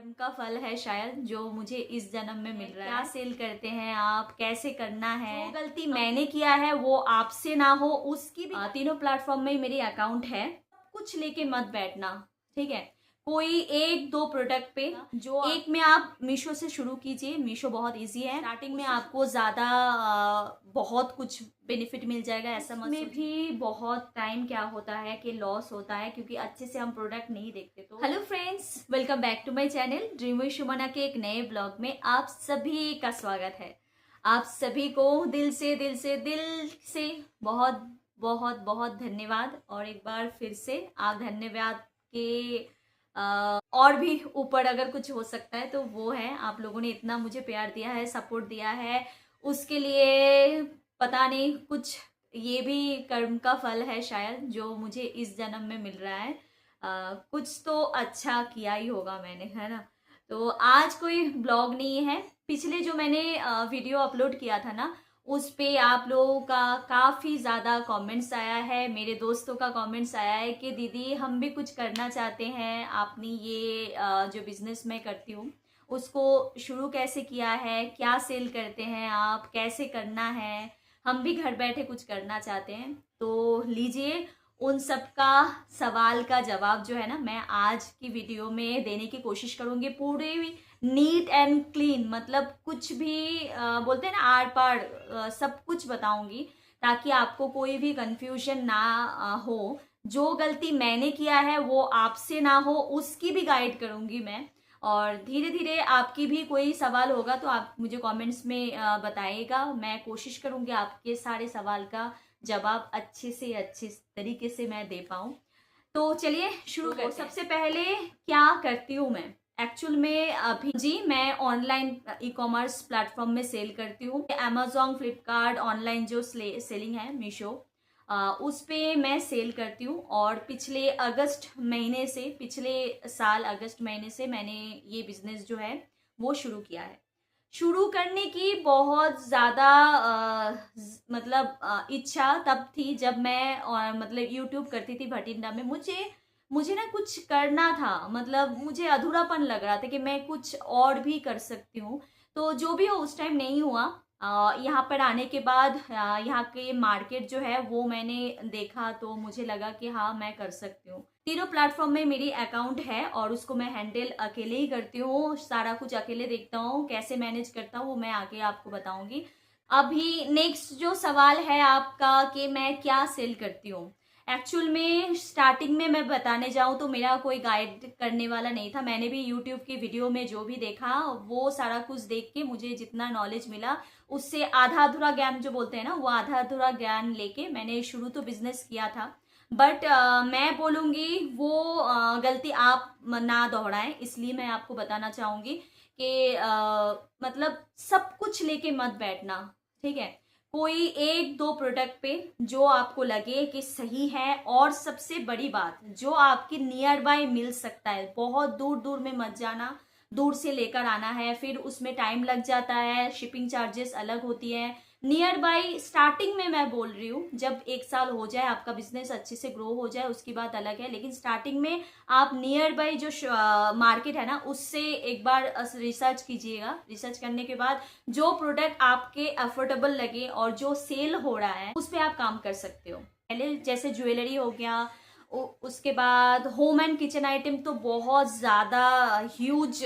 कर्म का फल है शायद जो मुझे इस जन्म में मिल रहा है। क्या सेल करते हैं आप, कैसे करना है, जो गलती मैंने किया है वो आपसे ना हो उसकी भी। तीनों प्लेटफॉर्म में मेरी अकाउंट है। कुछ लेके मत बैठना, ठीक है। कोई एक दो प्रोडक्ट पे जो एक में आप मीशो से शुरू कीजिए। मीशो बहुत इजी है। स्टार्टिंग में आपको ज्यादा बहुत कुछ बेनिफिट मिल जाएगा, ऐसा मत में भी बहुत टाइम क्या होता है कि लॉस होता है क्योंकि अच्छे से हम प्रोडक्ट नहीं देखते। तो hello friends, welcome back to my channel dream with Shumna के एक नए ब्लॉग में आप सभी का स्वागत है। आप सभी को दिल से बहुत बहुत बहुत धन्यवाद। और एक बार फिर से आप धन्यवाद के और भी ऊपर अगर कुछ हो सकता है तो वो है आप लोगों ने इतना मुझे प्यार दिया है, सपोर्ट दिया है, उसके लिए पता नहीं कुछ ये भी कर्म का फल है शायद जो मुझे इस जन्म में मिल रहा है। कुछ तो अच्छा किया ही होगा मैंने, है ना। तो आज कोई ब्लॉग नहीं है। पिछले जो मैंने वीडियो अपलोड किया था ना, उस पे आप लोगों का काफ़ी ज़्यादा कमेंट्स आया है, मेरे दोस्तों का कमेंट्स आया है कि दीदी हम भी कुछ करना चाहते हैं। आपने ये जो बिज़नेस मैं करती हूँ उसको शुरू कैसे किया है, क्या सेल करते हैं आप, कैसे करना है, हम भी घर बैठे कुछ करना चाहते हैं। तो लीजिए, उन सब का सवाल का जवाब जो है ना मैं आज की वीडियो में देने की कोशिश करूँगी। पूरे नीट एंड क्लीन, मतलब कुछ भी बोलते हैं ना आर पार सब कुछ बताऊंगी ताकि आपको कोई भी कंफ्यूजन ना हो। जो गलती मैंने किया है वो आपसे ना हो उसकी भी गाइड करूंगी मैं। और धीरे धीरे आपकी भी कोई सवाल होगा तो आप मुझे कमेंट्स में बताइएगा। मैं कोशिश करूंगी आपके सारे सवाल का जवाब अच्छे से अच्छे तरीके से मैं दे पाऊँ। तो चलिए शुरू करते हैं। सबसे पहले क्या करती हूँ मैं एक्चुअल में अभी जी, मैं ऑनलाइन ई कॉमर्स प्लेटफॉर्म में सेल करती हूँ। अमेजोन, फ्लिपकार्ट, ऑनलाइन जो सेलिंग है मीशो, उस पे मैं सेल करती हूँ। और पिछले साल अगस्त महीने से मैंने ये बिजनेस जो है वो शुरू किया है। शुरू करने की बहुत ज़्यादा मतलब इच्छा तब थी जब मैं मतलब यूट्यूब करती थी भटिंडा में। मुझे ना कुछ करना था, मतलब मुझे अधूरापन लग रहा था कि मैं कुछ और भी कर सकती हूँ। तो जो भी हो उस टाइम नहीं हुआ। यहाँ पर आने के बाद यहाँ के मार्केट जो है वो मैंने देखा तो मुझे लगा कि हाँ मैं कर सकती हूँ। तीनों प्लेटफॉर्म में मेरी अकाउंट है और उसको मैं हैंडल अकेले ही करती हूँ। सारा कुछ अकेले देखता हूँ, कैसे मैनेज करता हूँ वो मैं आगे आपको बताऊंगी। अभी नेक्स्ट जो सवाल है आपका कि मैं क्या सेल करती हूँ। एक्चुअल में स्टार्टिंग में मैं बताने जाऊँ तो मेरा कोई गाइड करने वाला नहीं था। मैंने भी यूट्यूब की वीडियो में जो भी देखा वो सारा कुछ देख के मुझे जितना नॉलेज मिला उससे आधा अधूरा ज्ञान जो बोलते हैं ना, वो आधा अधूरा ज्ञान लेके मैंने शुरू तो बिजनेस किया था। बट मैं बोलूँगी वो गलती आप ना दोहराएं, इसलिए मैं आपको बताना चाहूँगी कि मतलब सब कुछ लेके मत बैठना, ठीक है। कोई एक दो प्रोडक्ट पे जो आपको लगे कि सही है, और सबसे बड़ी बात जो आपके नियर बाय मिल सकता है। बहुत दूर दूर में मत जाना, दूर से लेकर आना है, फिर उसमें टाइम लग जाता है, शिपिंग चार्जेस अलग होती है। नियर बाय स्टार्टिंग में मैं बोल रही हूँ, जब एक साल हो जाए आपका बिजनेस अच्छे से ग्रो हो जाए उसकी बात अलग है, लेकिन स्टार्टिंग में आप नियर बाय जो मार्केट है ना उससे एक बार रिसर्च कीजिएगा। रिसर्च करने के बाद जो प्रोडक्ट आपके अफोर्डेबल लगे और जो सेल हो रहा है उस पर आप काम कर सकते हो। पहले जैसे ज्वेलरी हो गया, उसके बाद होम एंड किचन आइटम तो बहुत ज़्यादा ह्यूज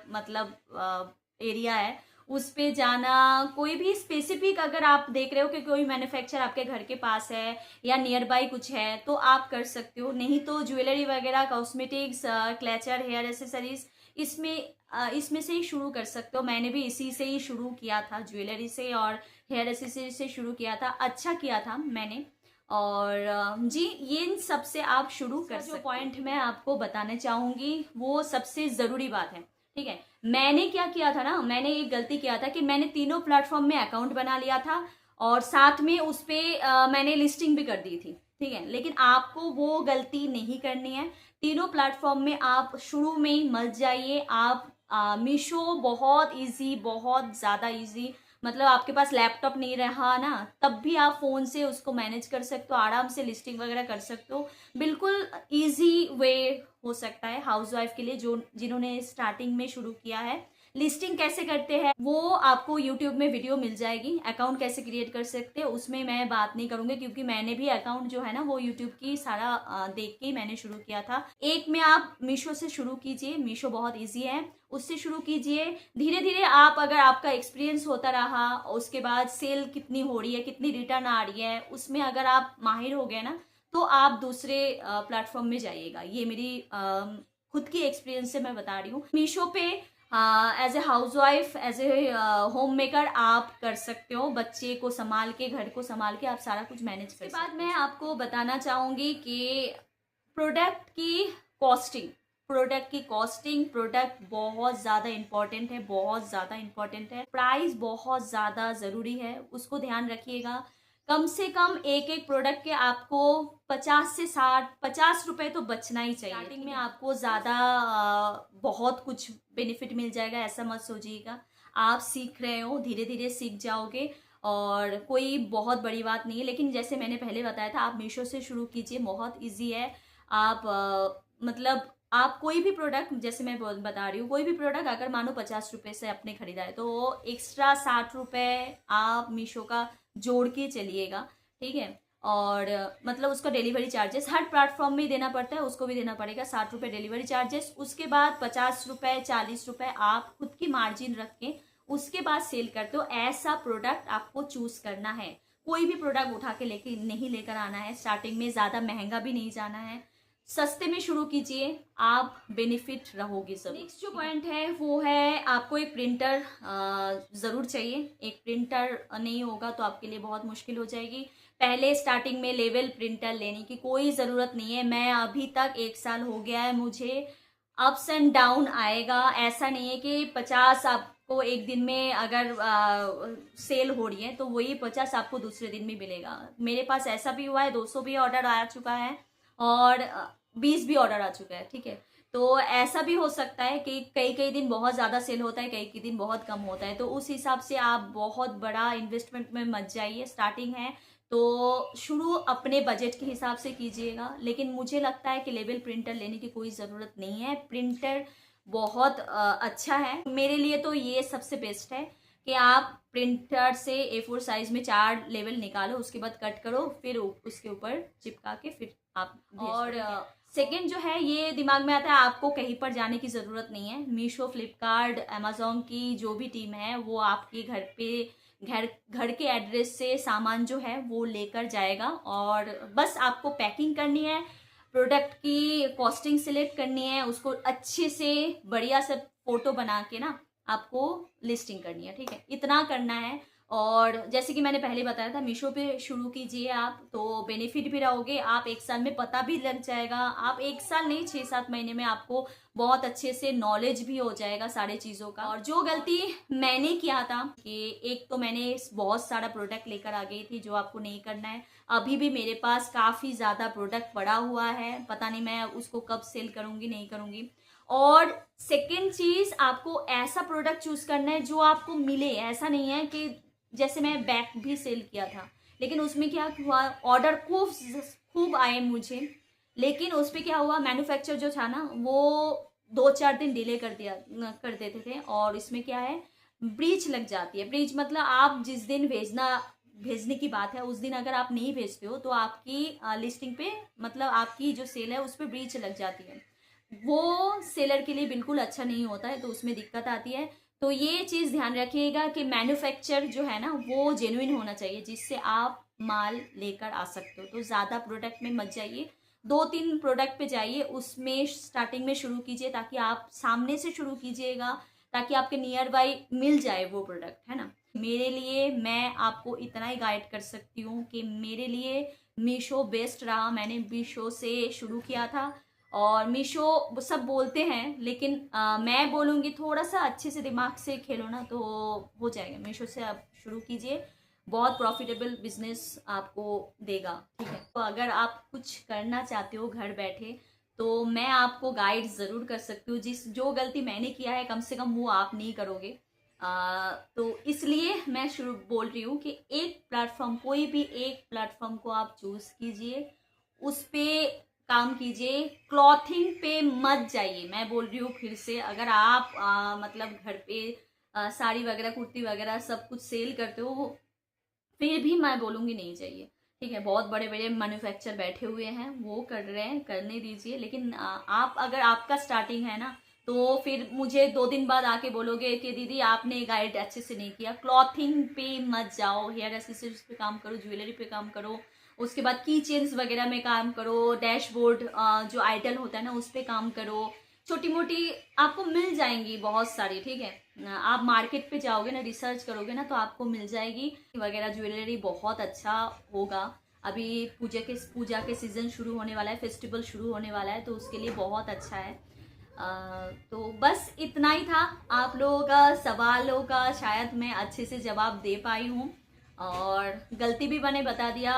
मतलब एरिया है। उस पे जाना, कोई भी स्पेसिफिक अगर आप देख रहे हो कि कोई मैन्युफैक्चर आपके घर के पास है या नियर बाई कुछ है तो आप कर सकते हो। नहीं तो ज्वेलरी वगैरह, कॉस्मेटिक्स, क्लेचर, हेयर एसेसरीज, इसमें से ही शुरू कर सकते हो। मैंने भी इसी से ही शुरू किया था, ज्वेलरी से और हेयर एसेसरीज से शुरू किया था। अच्छा किया था मैंने। और जी, ये इन सब से आप शुरू कर सकते हो। जो पॉइंट मैं आपको बताना चाहूँगी वो सबसे ज़रूरी बात है, ठीक है। मैंने क्या किया था ना, मैंने एक गलती किया था कि मैंने तीनों प्लेटफॉर्म में अकाउंट बना लिया था और साथ में उस पर मैंने लिस्टिंग भी कर दी थी, ठीक है। लेकिन आपको वो गलती नहीं करनी है। तीनों प्लेटफॉर्म में आप शुरू में ही मत जाइए। आप मीशो बहुत इजी, बहुत ज़्यादा इजी, मतलब आपके पास लैपटॉप नहीं रहा ना, तब भी आप फ़ोन से उसको मैनेज कर सकते हो, आराम से लिस्टिंग वगैरह कर सकते हो। बिल्कुल ईज़ी वे हो सकता है हाउसवाइफ के लिए, जो जिन्होंने स्टार्टिंग में शुरू किया है। लिस्टिंग कैसे करते हैं वो आपको यूट्यूब में वीडियो मिल जाएगी। अकाउंट कैसे क्रिएट कर सकते हैं उसमें मैं बात नहीं करूंगी, क्योंकि मैंने भी अकाउंट जो है ना वो यूट्यूब की सारा देख के ही मैंने शुरू किया था। एक में आप मीशो से शुरू कीजिए, मीशो बहुत ईजी है, उससे शुरू कीजिए। धीरे धीरे आप, अगर आपका एक्सपीरियंस होता रहा, उसके बाद सेल कितनी हो रही है, कितनी रिटर्न आ रही है, उसमें अगर आप माहिर हो गए ना, तो आप दूसरे प्लेटफॉर्म में जाइएगा। ये मेरी खुद की एक्सपीरियंस से मैं बता रही हूँ। मीशो पे as a housewife, as a homemaker आप कर सकते हो। बच्चे को संभाल के, घर को संभाल के आप सारा कुछ मैनेज कर सकते हो। बाद मैं आपको बताना चाहूँगी कि प्रोडक्ट की कॉस्टिंग, प्रोडक्ट बहुत ज़्यादा इंपॉर्टेंट है, बहुत ज़्यादा इंपॉर्टेंट है। प्राइस बहुत ज़्यादा ज़रूरी है, उसको ध्यान रखिएगा। कम से कम एक एक प्रोडक्ट के आपको 50 से 50 रुपए तो बचना ही चाहिए। स्टार्टिंग में आपको ज़्यादा बहुत कुछ बेनिफिट मिल जाएगा, ऐसा मत सोचिएगा। आप सीख रहे हो, धीरे धीरे सीख जाओगे, और कोई बहुत बड़ी बात नहीं है। लेकिन जैसे मैंने पहले बताया था, आप मीशो से शुरू कीजिए, बहुत ईजी है। आप मतलब आप कोई भी प्रोडक्ट, जैसे मैं बता रही हूँ, कोई भी प्रोडक्ट अगर मानो 50 रुपए से आपने खरीदा है, तो एक्स्ट्रा 60 रुपए आप मीशो का जोड़ के चलिएगा, ठीक है। और मतलब उसका डिलीवरी चार्जेस हर प्लेटफॉर्म में देना पड़ता है, उसको भी देना पड़ेगा 60 रुपए डिलीवरी चार्जेस। उसके बाद 50 रुपए 40 रुपए आप खुद की मार्जिन रख के उसके बाद सेल करते हो। ऐसा प्रोडक्ट आपको चूज करना है। कोई भी प्रोडक्ट उठा के लेके नहीं लेकर आना है। स्टार्टिंग में ज्यादा महंगा भी नहीं जाना है, सस्ते में शुरू कीजिए, आप बेनिफिट रहोगे सब। नेक्स्ट जो पॉइंट है वो है, आपको एक प्रिंटर ज़रूर चाहिए। एक प्रिंटर नहीं होगा तो आपके लिए बहुत मुश्किल हो जाएगी। पहले स्टार्टिंग में लेवल प्रिंटर लेने की कोई ज़रूरत नहीं है। मैं अभी तक 1 साल हो गया है, मुझे अप्स एंड डाउन आएगा। ऐसा नहीं है कि 50 आपको एक दिन में अगर सेल हो रही है तो वही 50 आपको दूसरे दिन में मिलेगा। मेरे पास ऐसा भी हुआ है, 200 भी ऑर्डर आ चुका है और 20 भी ऑर्डर आ चुका है, ठीक है। तो ऐसा भी हो सकता है कि कई कई दिन बहुत ज़्यादा सेल होता है, कई कई दिन बहुत कम होता है। तो उस हिसाब से आप बहुत बड़ा इन्वेस्टमेंट में मत जाइए। स्टार्टिंग है तो शुरू अपने बजट के हिसाब से कीजिएगा। लेकिन मुझे लगता है कि लेवल प्रिंटर लेने की कोई ज़रूरत नहीं है। प्रिंटर बहुत अच्छा है। मेरे लिए तो ये सबसे बेस्ट है कि आप प्रिंटर से A4 साइज में 4 लेवल निकालो, उसके बाद कट करो, फिर उसके ऊपर चिपका के फिर आप भेज। और सेकंड जो है, ये दिमाग में आता है, आपको कहीं पर जाने की ज़रूरत नहीं है। मीशो, फ्लिपकार्ट, अमेजोन की जो भी टीम है वो आपके घर पे घर के एड्रेस से सामान जो है वो लेकर जाएगा, और बस आपको पैकिंग करनी है, प्रोडक्ट की कॉस्टिंग सिलेक्ट करनी है, उसको अच्छे से बढ़िया से फोटो बना के ना आपको लिस्टिंग करनी है, ठीक है। इतना करना है। और जैसे कि मैंने पहले बताया था, मीशो पे शुरू कीजिए आप, तो बेनिफिट भी रहोगे। आप 1 साल में पता भी लग जाएगा। आप 1 साल नहीं, 6-7 महीने में आपको बहुत अच्छे से नॉलेज भी हो जाएगा सारे चीज़ों का। और जो गलती मैंने किया था कि एक तो मैंने बहुत सारा प्रोडक्ट लेकर आ गई थी, जो आपको नहीं करना है। अभी भी मेरे पास काफ़ी ज़्यादा प्रोडक्ट पड़ा हुआ है, पता नहीं मैं उसको कब सेल करूँगी, नहीं करूँगी। और सेकेंड चीज़, आपको ऐसा प्रोडक्ट चूज करना है जो आपको मिले। ऐसा नहीं है कि जैसे मैं बैग भी सेल किया था, लेकिन उसमें क्या हुआ, ऑर्डर खूब आए मुझे, लेकिन उस पर क्या हुआ, मैन्युफैक्चर जो था ना वो 2-4 दिन डिले कर देते थे। और इसमें क्या है, ब्रीच लग जाती है। ब्रीच मतलब आप जिस दिन भेजने की बात है उस दिन अगर आप नहीं भेजते हो तो आपकी लिस्टिंग पे, मतलब आपकी जो सेल है उस पर ब्रीच लग जाती है। वो सेलर के लिए बिल्कुल अच्छा नहीं होता है, तो उसमें दिक्कत आती है। तो ये चीज़ ध्यान रखिएगा कि मैन्युफैक्चर जो है ना वो जेन्युइन होना चाहिए, जिससे आप माल लेकर आ सकते हो। तो ज़्यादा प्रोडक्ट में मत जाइए, 2-3 प्रोडक्ट पे जाइए, उसमें स्टार्टिंग में शुरू कीजिए, ताकि आप सामने से शुरू कीजिएगा, ताकि आपके नियर बाई मिल जाए वो प्रोडक्ट, है ना। मेरे लिए, मैं आपको इतना ही गाइड कर सकती हूँ कि मेरे लिए मीशो बेस्ट रहा। मैंने मीशो से शुरू किया था, और मीशो सब बोलते हैं, लेकिन मैं बोलूँगी थोड़ा सा अच्छे से दिमाग से खेलो ना तो हो जाएगा। मीशो से आप शुरू कीजिए, बहुत प्रॉफिटेबल बिजनेस आपको देगा, ठीक है। तो अगर आप कुछ करना चाहते हो घर बैठे, तो मैं आपको गाइड ज़रूर कर सकती हूँ। जो गलती मैंने किया है, कम से कम वो आप नहीं करोगे। तो इसलिए मैं शुरू बोल रही हूँ कि एक प्लेटफॉर्म, कोई भी एक प्लेटफॉर्म को आप चूज कीजिए, उस पे काम कीजिए, क्लॉथिंग पे मत जाइए। मैं बोल रही हूँ फिर से, अगर आप मतलब घर पे साड़ी वगैरह, कुर्ती वगैरह सब कुछ सेल करते हो, फिर भी मैं बोलूँगी नहीं चाहिए। ठीक है, बहुत बड़े बड़े मैन्युफैक्चर बैठे हुए हैं, वो कर रहे हैं, करने दीजिए। लेकिन आप, अगर आपका स्टार्टिंग है ना, तो फिर मुझे 2 दिन बाद आके बोलोगे कि दीदी आपने गाइड अच्छे से नहीं किया। क्लॉथिंग पे मत जाओ, हेयर एसेसरीज पे काम करो, ज्वेलरी पे काम करो, उसके बाद की चेन्स वगैरह में काम करो, डैशबोर्ड जो आइडल होता है ना उस पे काम करो। छोटी मोटी आपको मिल जाएंगी बहुत सारी। ठीक है, आप मार्केट पे जाओगे ना, रिसर्च करोगे ना, तो आपको मिल जाएगी वगैरह। ज्वेलरी बहुत अच्छा होगा। अभी पूजा के सीजन शुरू होने वाला है, फेस्टिवल शुरू होने वाला है, तो उसके लिए बहुत अच्छा है। तो बस इतना ही था। आप लोगों का सवालों का शायद मैं अच्छे से जवाब दे पाई हूँ, और गलती भी मैंने बता दिया।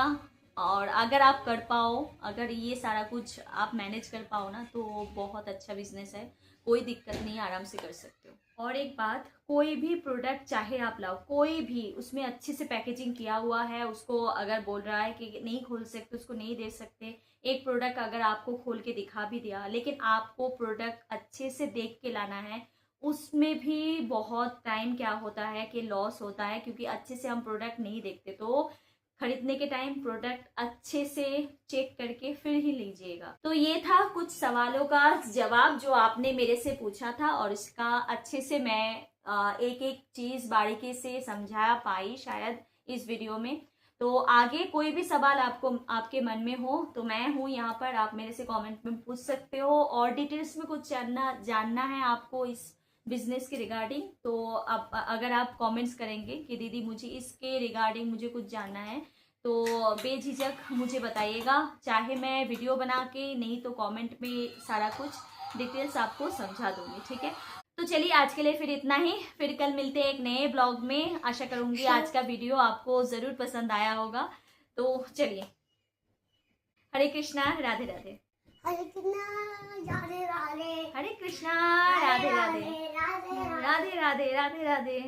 और अगर आप कर पाओ, अगर ये सारा कुछ आप मैनेज कर पाओ ना, तो बहुत अच्छा बिजनेस है, कोई दिक्कत नहीं, आराम से कर सकते हो। और एक बात, कोई भी प्रोडक्ट चाहे आप लाओ, कोई भी, उसमें अच्छे से पैकेजिंग किया हुआ है, उसको अगर बोल रहा है कि नहीं खोल सकते, उसको नहीं दे सकते। एक प्रोडक्ट अगर आपको खोल के दिखा भी दिया, लेकिन आपको प्रोडक्ट अच्छे से देख के लाना है, उसमें भी बहुत टाइम क्या होता है कि लॉस होता है, क्योंकि अच्छे से हम प्रोडक्ट नहीं देखते। तो खरीदने के टाइम प्रोडक्ट अच्छे से चेक करके फिर ही लीजिएगा। तो ये था कुछ सवालों का जवाब जो आपने मेरे से पूछा था, और इसका अच्छे से मैं एक एक चीज बारीकी से समझा पाई शायद इस वीडियो में। तो आगे कोई भी सवाल आपको, आपके मन में हो, तो मैं हूँ यहाँ पर, आप मेरे से कमेंट में पूछ सकते हो। और डिटेल्स में कुछ जानना है आपको इस बिजनेस के रिगार्डिंग, तो आप, अगर आप कमेंट्स करेंगे कि दीदी मुझे इसके रिगार्डिंग मुझे कुछ जानना है, तो बेझिझक मुझे बताइएगा। चाहे मैं वीडियो बना के, नहीं तो कमेंट में सारा कुछ डिटेल्स आपको समझा दूंगी। ठीक है, तो चलिए आज के लिए फिर इतना ही। फिर कल मिलते हैं एक नए ब्लॉग में। आशा करूंगी आज का वीडियो आपको जरूर पसंद आया होगा। तो चलिए, हरे कृष्णा, राधे राधे। हरे कृष्णा राधे राधे, हरे कृष्णा, राधे राधे, राधे राधे, राधे राधे, राधे राधे।